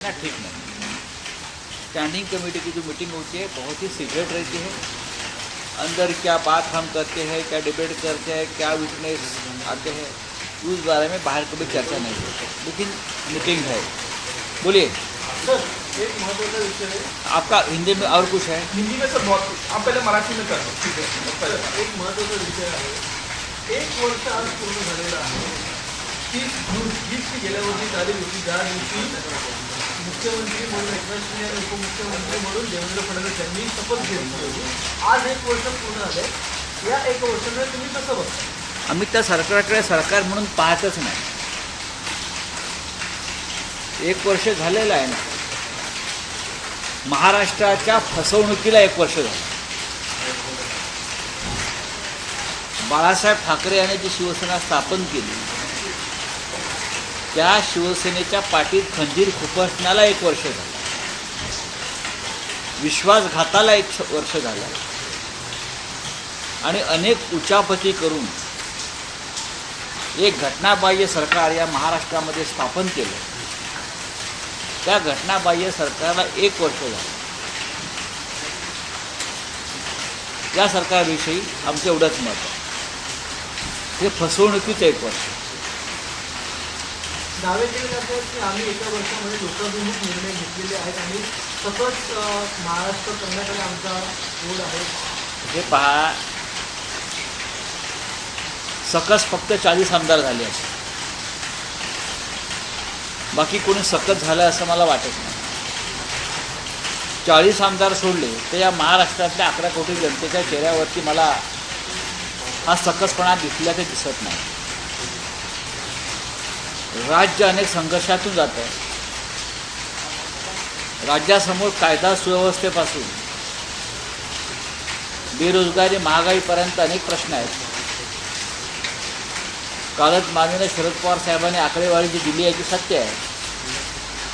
ना ठीक नहीं। स्टैंडिंग कमेटी की जो मीटिंग होती है बहुत ही सीक्रेट रहती है। अंदर क्या बात हम करते हैं, क्या डिबेट करते हैं, क्या विटनेस आते हैं, उस बारे में बाहर कभी चर्चा नहीं होती, लेकिन मीटिंग है। बोलिए सर, एक महत्त्वाचा विषय है। आपका हिंदी में और कुछ है? हिंदी में सर बहुत कुछ, आप पहले मराठी में कर लो, ठीक है। पहले एक महत्त्वाचा विषय आहे, 1 वर्ष आज पूर्ण झालेलं आहे। 30 जून हीच गेल्या वर्षी तारीख होती ज्या दिवशी मुख्यमंत्री म्हणून एकनाथ शिंदे आणि उपमुख्यमंत्री म्हणून देवेंद्र फडणवीस यांनी शपथ घेतली होती। आज 1 वर्ष पूर्ण झाले। या 1 वर्षामध्ये तुम्ही कसं बघता? आम्ही त्या सरकारकडे सरकार म्हणून पाहतच नाही। 1 वर्ष झालेलं आहे ना। महाराष्ट्राच्या फसवणुकीला 1 वर्ष झालं। बाळासाहेब ठाकरे यांनी जी शिवसेना स्थापन केली, त्या शिवसेनेच्या पाठीत खंजीर खुपसण्याला 1 वर्ष झालं। विश्वासघाताला 1 वर्ष झालं आणि अनेक उचापती करून एक घटनाबाह्य सरकार या महाराष्ट्रामध्ये स्थापन केलं। त्या घटनाबाह्य सरकारला 1 वर्ष झालं। या सरकारविषयी आमचं एवढंच मत आहे, हे फसवणुकीचं 1 वर्ष। दावे केले जात आहेत की आम्ही 1 वर्षामध्ये लोकाभिमुख निर्णय घेतलेले आहेत आणि सतत महाराष्ट्र करण्याकडे आमचा ओढ आहे। हे पहा, सकस फक्त 40 आमदार झाले असे, बाकी कोणी सकस झालं असं मला वाटत नाही। 40 आमदार सोडले तर या महाराष्ट्रातल्या 11 कोटी जनतेच्या चेहऱ्यावरती मला हा सकसपणा दिसल्याचं दिसत नाही। राज्य अनेक संघर्षातून जात आहे। राज्यासमोर कायदा सुव्यवस्थेपासून बेरोजगारी महागाईपर्यंत अनेक प्रश्न आहेत। कालच माननीय शरद पवार साहेबांनी आकडेवारी जी दिली आहे ती सत्य आहे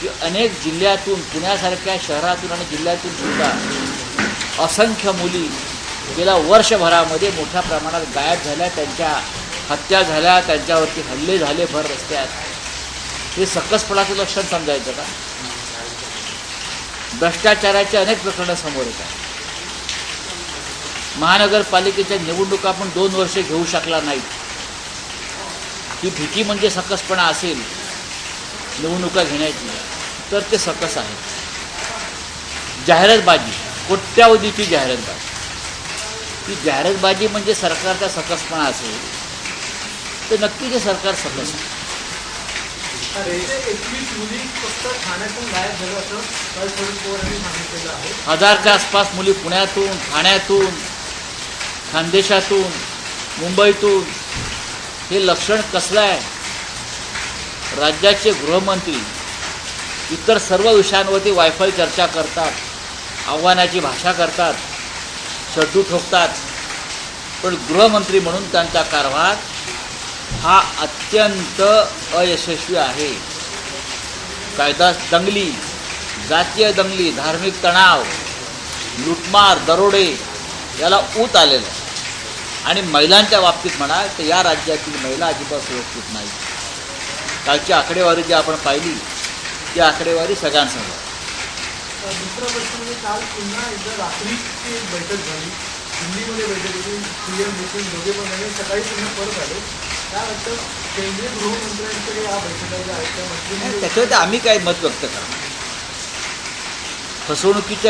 की अनेक जिल्ह्यातून, पुण्यासारख्या शहरातून आणि जिल्ह्यातून सुद्धा असंख्य मुली गेल्या वर्षभरामध्ये मोठ्या प्रमाणात गायब झाल्या, त्यांच्या हत्या झाल्या, त्यांच्यावरती हल्ले झाले भर रस्त्यात। हे सकसपणाचं लक्षण समजायचं का? भ्रष्टाचाराचे अनेक प्रकरणं समोर येतात। महानगरपालिकेच्या निवडणुका पण 2 वर्षे घेऊ शकला नाहीत। ही भीती म्हणजे सकसपणा असेल निवडणुका घेण्याची, तर ते सकस आहे। जाहिरातबाजी, कोट्यावधीची जाहिरातबाजी, ही जाहिरातबाजी म्हणजे सरकारचा सकसपणा असेल तर नक्की ते सरकार सकस आहे। 21 मुली फक्त ठाण्यातून गायब झालं असं काल शरद पवार यांनी सांगितलेलं आहे। 1000च्या आसपास मुली पुण्यातून, ठाण्यातून, खानदेशातून, मुंबईतून। हे लक्षण कसलं आहे? राज्याचे गृहमंत्री इतर सर्व विषयांवरती वायफळ चर्चा करतात, आव्हानाची भाषा करतात, शड्डू ठोकतात, पण गृहमंत्री म्हणून त्यांचा कारभार हा अत्यंत अयशस्वी आहे। कायदा दंगली, जातीय दंगली, धार्मिक तणाव, लुटमार, दरोडे याला ऊत आलेलं आहे। आणि महिलांच्या बाबतीत म्हणा तर या राज्यातील महिला अजिबात सुरक्षित नाही। कालची आकडेवारी जी आपण पाहिली ती आकडेवारी सगळ्यांसमोर। दुसरा प्रश्न म्हणजे काल पुन्हा एकदा रात्रीची एक बैठक झाली, दिल्लीमध्ये बैठक होती। PM मिटिंग दोघे पण आणि सकाळी पुन्हा परत आले। काय वाटतं केंद्रीय गृहमंत्र्यांकडे या बैठका ज्या आहेत त्या मंत्री त्याच्यावर आम्ही काय मत व्यक्त करणार? फसवणुकीची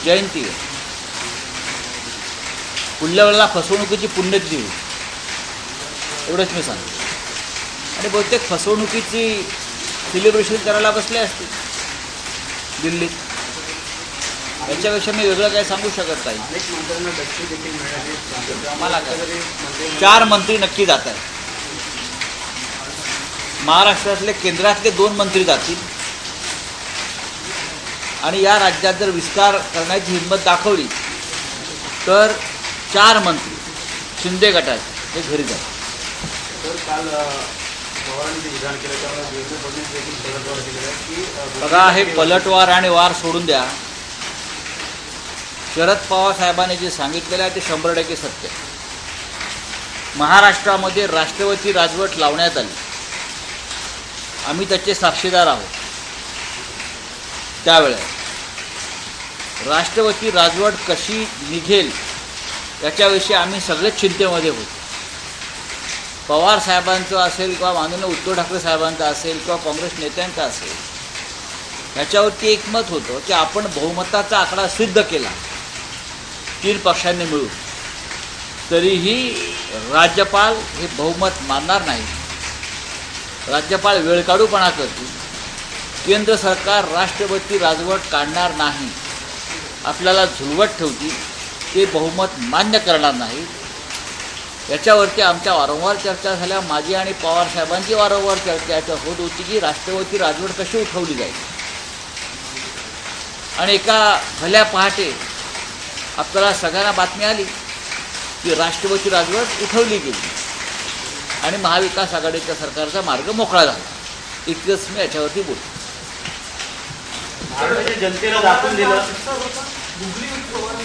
जयंती आहे। पुढल्या वेळेला फसवणुकीची पुण्यतिथी होईल, एवढंच मी सांगतो। आणि बहुतेक फसवणुकीची सेलिब्रेशन करायला बसले असतील दिल्लीत, याच्यापेक्षा मी वेगळं काय सांगू शकत नाही। मला काय, 4 मंत्री नक्की जात आहेत। महाराष्ट्रातले केंद्रातले 2 मंत्री जातील आणि या राज्यात जर विस्तार करण्याची हिंमत दाखवली तर 4 मंत्री शिंदे गटाचे हे घरी जातात। बघा, हे पलटवार आणि वार सोडून द्या। शरद पवार साहेबांनी जे सांगितलेलं आहे ते 100% सत्य आहे। महाराष्ट्रामध्ये राष्ट्रवादी राजवट लावण्यात आली, आम्ही त्याचे साक्षीदार आहोत। त्यावेळेस राष्ट्रवादी राजवट कशी निघेल याच्याविषयी आम्ही सगळेच चिंतेमध्ये होतो. पवार साहेबांचं असेल किंवा माननीय उद्धव ठाकरे साहेबांचं असेल किंवा काँग्रेस नेत्यांचं असेल, ह्याच्यावरती एकमत होतं की आपण बहुमताचा आकडा सिद्ध केला 3 पक्षांनी मिळून, तरीही राज्यपाल हे बहुमत मानणार नाही. राज्यपाल वेळकाढूपणा करतील. केंद्र सरकार राष्ट्रपती राजवट काढणार नाही, आपल्याला झुलवत ठेवतील, ते बहुमत मान्य करणार नाही. याच्यावरती आमच्या वारंवार चर्चा झाल्या. माझी आणि पवार साहेबांची वारंवार चर्चा होत होती की राष्ट्रपती राजवट कशी उठवली जाईल. आणि एका भल्या पहाटे आपल्याला सगळ्यांना बातमी आली की राष्ट्रपती राजवट उठवली गेली आणि महाविकास आघाडीच्या सरकारचा मार्ग मोकळा झाला. इतकंच मी याच्यावरती बोलतो. जनतेला दाखवून दिलं. गुगली पवार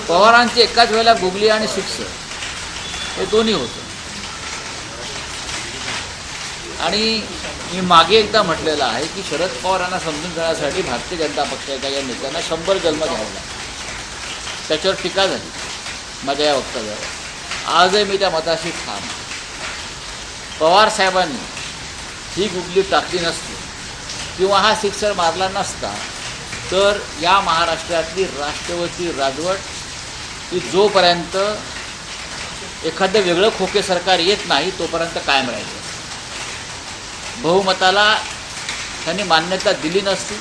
पवारांची एकाच वेळेला गुगली आणि शिक्ष हे दोन्ही होतं. आणि मी मागे एकदा म्हटलेलं आहे की शरद पवारांना समजून घेण्यासाठी भारतीय जनता पक्षाच्या या नेत्यांना 100 जन्म घ्यावा लागला. त्याच्यावर टीका झाली माझ्या या वक्तव्यावर. आजही मी त्या मताशी ठाम. पवार साहेबांनी ही गुगली टाकली नसती किंवा हा सिक्सर मारला नसता तर या महाराष्ट्रातली राष्ट्रवादी राजवट ही जोपर्यंत एखादं वेगळं खोके सरकार येत नाही तोपर्यंत कायम राहिलं. बहुमताला त्यांनी मान्यता दिली नसती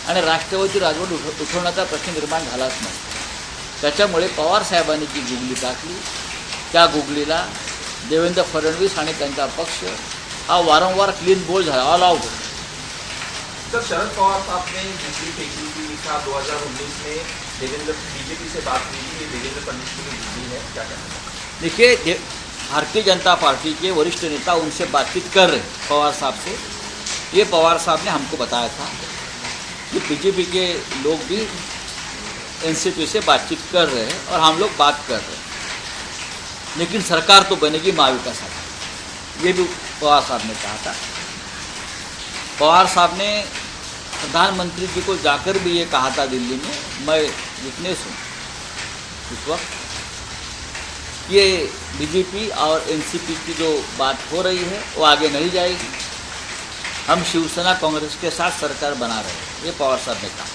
आणि राष्ट्रवादी राजवट उठवण्याचा प्रश्न निर्माण झालाच नसता. त्याच्यामुळे पवार साहेबांनी जी गुगली टाकली त्या गुगलीला देवेंद्र फडणवीस आणि त्यांचा पक्ष हा वारंवार क्लीन बोल्ड झाला, all out. Sir, Sharad Pawar साहब ने गुगली फेंकी थी था 2019 में बीजेपी से बात हुई थी, देवेंद्र फडणवीस की गुगली है, क्या कहना है? देखिए, भारतीय जनता पार्टी के वरिष्ठ नेता उनसे बातचीत कर रहे पवार साहब से. ये पवार साहब ने हमको बताया था कि बीजेपी के लोग भी एनसीपी से बातचीत कर रहे हैं और हम लोग बात कर रहे हैं, लेकिन सरकार तो बनेगी महाविकास आघाड़ी. ये भी पवार साहब ने कहा था. पवार साहब ने प्रधानमंत्री जी को जाकर भी ये कहा था दिल्ली में, मैं विटनेस हूँ उस वक्त, ये बीजेपी और एनसीपी की जो बात हो रही है वो आगे नहीं जाएगी, हम शिवसेना कांग्रेस के साथ सरकार बना रहे हैं, ये पवार साहब ने कहा.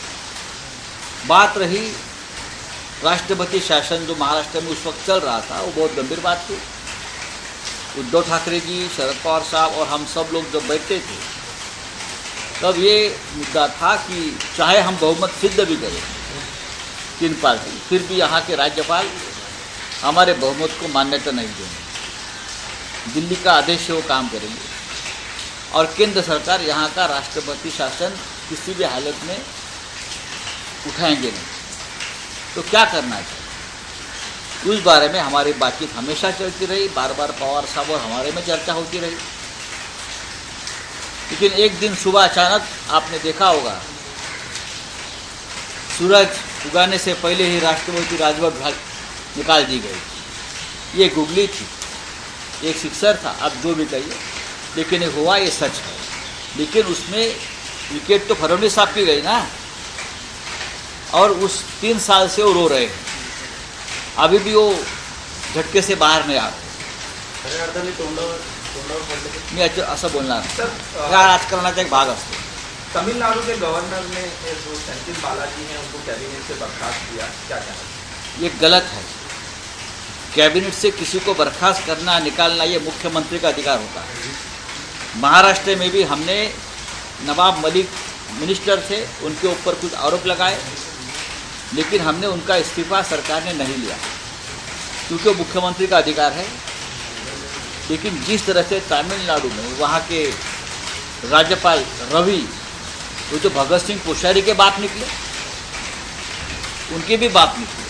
बात रही राष्ट्रपति शासन जो महाराष्ट्र में उस वक्त चल रहा था, वो बहुत गंभीर बात थी. उद्धव ठाकरे जी, शरद पवार साहब और हम सब लोग जब बैठते थे तब ये मुद्दा था कि चाहे हम बहुमत सिद्ध भी करें 3 पार्टी, फिर भी यहाँ के राज्यपाल हमारे बहुमत को मान्यता नहीं देंगे. दिल्ली का आदेश से वो काम करेंगे और केंद्र सरकार यहाँ का राष्ट्रपति शासन किसी भी हालत में उठाएंगे नहीं. तो क्या करना चाहिए, उस बारे में हमारी बातचीत हमेशा चलती रही. बार बार पवार साहब और हमारे में चर्चा होती रही. लेकिन एक दिन सुबह अचानक आपने देखा होगा, सूरज उगाने से पहले ही राष्ट्रपति राजवट निकाल दी गई. ये गुगली थी, एक सिक्सर था, अब जो भी कहिए, लेकिन ये हुआ, ये सच है. लेकिन उसमें विकेट तो फडणवीस साहब की गई ना, और उस 3 साल से वो रो रहे हैं. अभी भी वो झटके से बाहेर नाही आले. खऱ्या अर्थाने तोंडावर पडले. मी याचं असं बोलणार, सर, या राजकारणाचा एक भाग असतो. तमिलनाडु के गवर्नर ने जो सेंथिल बालाजी हैं उनको कैबिनेट से बर्खास्त किया, क्या कहना है? ये गलत है. कैबिनेट से किसी को बर्खास्त करना, निकालना, ये मुख्यमंत्री का अधिकार होता है. महाराष्ट्र में भी हमने नवाब मलिक मिनिस्टर थे, उनके ऊपर कुछ आरोप लगाए, लेकिन हमने उनका इस्तीफा सरकार ने नहीं लिया क्योंकि वो मुख्यमंत्री का अधिकार है. लेकिन जिस तरह से तमिलनाडु में वहाँ के राज्यपाल रवि, वो जो भगत सिंह कोश्यारी के बाप निकले, उनके भी बाप निकले.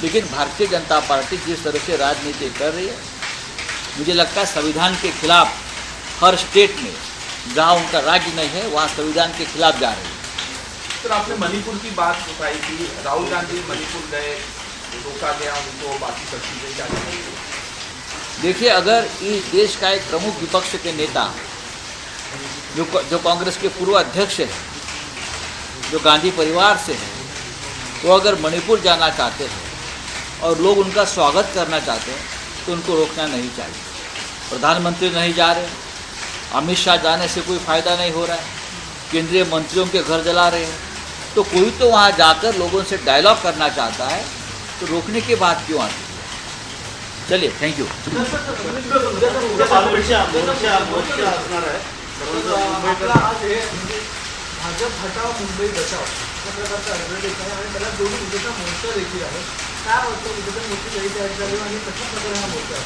लेकिन भारतीय जनता पार्टी जिस तरह से राजनीति कर रही है, मुझे लगता है संविधान के खिलाफ हर स्टेट में जहाँ उनका राज्य नहीं है वहाँ संविधान के खिलाफ जा रही है. सर, आपने मणिपुर की बात उठाई थी. राहुल गांधी मणिपुर गए, रोका गया उनको, बाकी सब चीज़ें क्या कहना है? देखिए, अगर इस देश का एक प्रमुख विपक्ष के नेता जो कांग्रेस के पूर्व अध्यक्ष हैं, जो गांधी परिवार से है, वो अगर मणिपुर जाना चाहते हैं और लोग उनका स्वागत करना चाहते हैं तो उनको रोकना नहीं चाहिए। प्रधानमंत्री नहीं जा रहे, अमित शाह जाने से कोई फ़ायदा नहीं हो रहा है, केंद्रीय मंत्रियों के घर जला रहे हैं, तो कोई तो वहाँ जाकर लोगों से डायलॉग करना चाहता है, तो रोकने की बात क्यों आती है? चलिए, थैंक यू। मोर्चा असणार आहे. आपला आज हे म्हणजे भाजप हटाव मुंबई बचाव अशा प्रकारचा अड्रेस आहे आणि त्याला जोडून उद्याचा मोर्चा देखील आहे. काय वाटतं उद्याचा मोर्चा कधी तयार झाली आणि कशा प्रकारे हा मोर्चा आहे?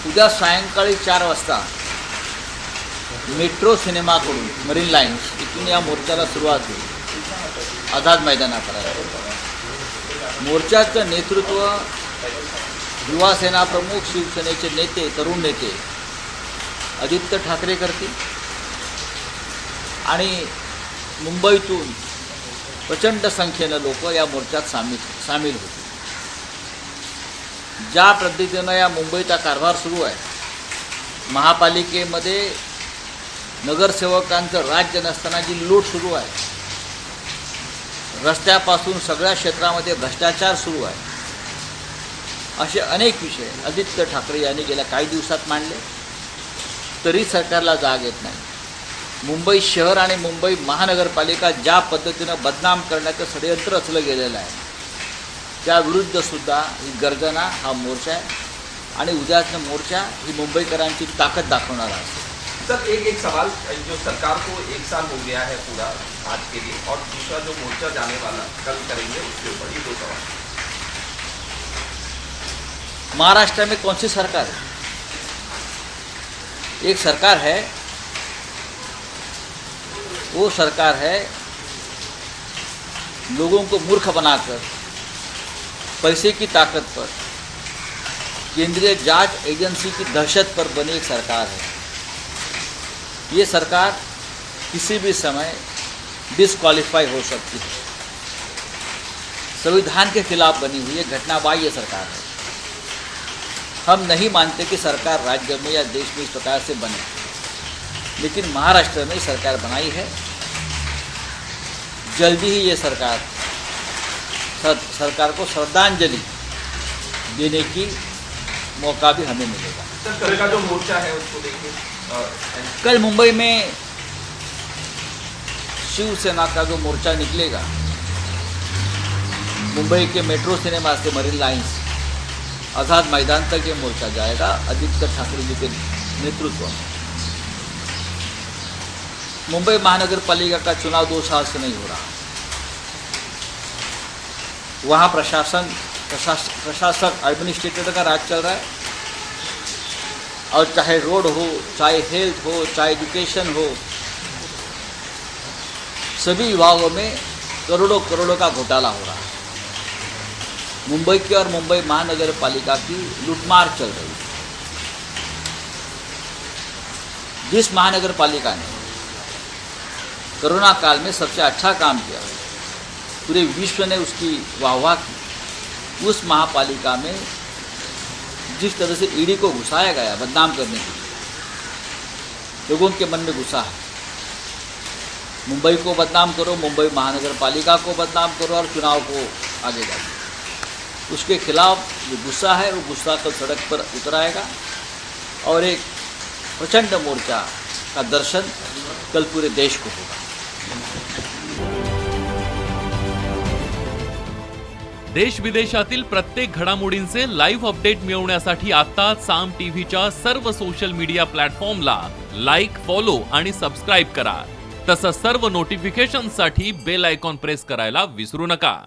उद्या सायंकाळी 4 वाजता मेट्रो सिनेमाकडून मरीन लाईन्स इथून या मोर्चाला सुरुवात होईल, आझाद मैदानापर्यंत. मोर्चाचं नेतृत्व युवा सेना प्रमुख, शिवसेनेचे नेते, तरुण नेते आदित्य ठाकरे करतील आणि मुंबईतून प्रचंड संख्येनं लोक या मोर्चात सामील होतील. ज्या पद्धतीनं या मुंबईचा कारभार सुरू आहे, महापालिकेमध्ये नगरसेवकांचं राज्य नसताना जी लूट सुरू आहे, रस्त्यापासून सगळ्या क्षेत्रामध्ये भ्रष्टाचार सुरू आहे, असे अनेक विषय आदित्य ठाकरे यांनी गेल्या काही दिवसात मांडले, तरी सरकारला जाग येत नाही. मुंबई शहर आणि मुंबई महानगरपालिका ज्या पद्धतीनं बदनाम करण्याचं षडयंत्र रचलं गेलेलं आहे, त्याविरुद्धसुद्धा ही गर्जना हा मोर्चा आहे आणि उद्याचा मोर्चा ही मुंबईकरांची ताकद दाखवणारा असेल. सर एक सवाल, जो सरकार को 1 साल हो गया है पूरा आज के लिए, और दूसरा जो मोर्चा जाने वाला कल करेंगे उसके ऊपर, ये 2 सवाल. महाराष्ट्र में कौन सी सरकार है? एक सरकार है, वो सरकार है लोगों को मूर्ख बनाकर पैसे की ताकत पर, केंद्रीय जांच एजेंसी की दहशत पर बनी एक सरकार है. ये सरकार किसी भी समय डिस्क्वालीफाई हो सकती है. संविधान के खिलाफ बनी हुई ये घटनाबाह्य सरकार है. हम नहीं मानते कि सरकार राज्य में या देश में इस प्रकार से बने, लेकिन महाराष्ट्र में सरकार बनाई है. जल्दी ही ये सरकार को श्रद्धांजलि देने की मौका भी हमें मिलेगा. सर कल का जो मोर्चा है उसको देखिए, कल मुंबई में शिवसेना का जो मोर्चा निकलेगा, मुंबई के मेट्रो सिनेमा से मरीन लाइन्स, आज़ाद मैदान तक ये मोर्चा जाएगा आदित्य ठाकरे जी के नेतृत्व में. मुंबई महानगर पालिका का चुनाव 2 साल से नहीं हो रहा. वहाँ प्रशासक एडमिनिस्ट्रेटर का राज चल रहा है, और चाहे रोड हो, चाहे हेल्थ हो, चाहे एजुकेशन हो, सभी विभागों में करोड़ों का घोटाला हो रहा है. मुंबई की और मुंबई महानगर पालिका की लूटमार चल रही है. जिस महानगर पालिका ने कोरोना काल में सबसे अच्छा काम किया, पूरे विश्व ने उसकी वाहवाह की, उस महापालिका में जिस तरह से ईडी को घुसाया गया बदनाम करने के लिए, लोगों के मन में गुस्सा है. मुंबई को बदनाम करो, मुंबई महानगर पालिका को बदनाम करो और चुनाव को आगे जाओ. उसके खिलाफ जो गुस्सा है, वो गुस्सा कल सड़क पर उतर आएगा और एक प्रचंड मोर्चा का दर्शन कल पूरे देश को होगा. देश विदेशातील प्रत्येक घडामोडींचे लाईव्ह अपडेट मिळवण्यासाठी आता साम टीव्हीच्या सर्व सोशल मीडिया प्लॅटफॉर्मला लाईक, फॉलो आणि सबस्क्राईब करा. तसंच सर्व नोटिफिकेशनसाठी बेल आयकॉन प्रेस करायला विसरू नका.